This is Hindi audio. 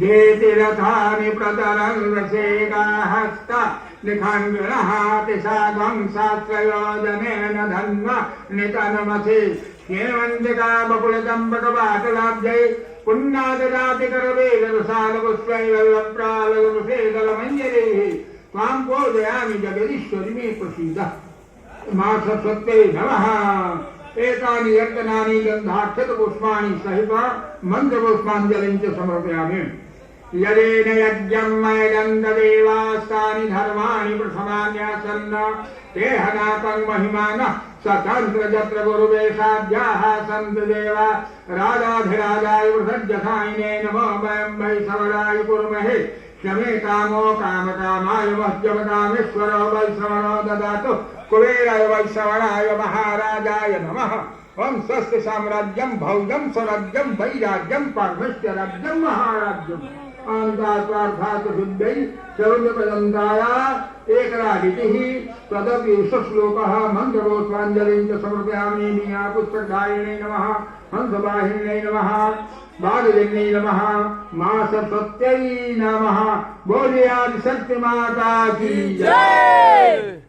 जेतिरथानि प्रतरन् रसेकाहस्त निखण्डनहातिशागं शास्त्रयोजनेन धन्व नितनमसि हेमञ्जका बकुलचम्पकवाटलाब्जै पुण्णादरातिकरवेदरसालपुष्पैवल्लप्रालगुरुषेदलमञ्जरीः त्वां पूजयामि जगदीश्वरि मे प्रसीद। मा सरस्वत्यै नमः। एतानि यत्नानि गन्धाक्षतपुष्पाणि सहित मन्त्रपुष्पाञ्जलिं च समर्पयामि। यदेन यज्ञं मयदन्तदेवास्तानि धर्माणि प्रथमान्यासन्न ते हनाकं महिमानः स्वतन्त्र यत्र गुरुवेशाद्याः सन्तु देवा राजाधिराजाय वृषज्जसायिने नमो वयं वै सवराय कुर्महे क्षमे कामो कामकामाय मह्यमकामेश्वरो वै श्रवणो ददातु कुबेराय वै श्रवणाय महाराजाय नमः। ओम स्वस्ति साम्राज्यं भौजं स्वराज्यं वैराज्यं पार्वत्यराज्यं महाराज्यं आनन्दात्वार्थार्थसिद्ध्यै सर्वप्रदन्ताय एकरादितिः तदपि श्लोकः मन्त्रपुष्पाञ्जलिं च समर्पयामि। मीना पुस्तकधारिणे नमः। हंसवाहिन्यै नमः। बालजन्यै नमः। मा सरस्वत्यै नमः। बोलिए आदिशक्ति माता की जय।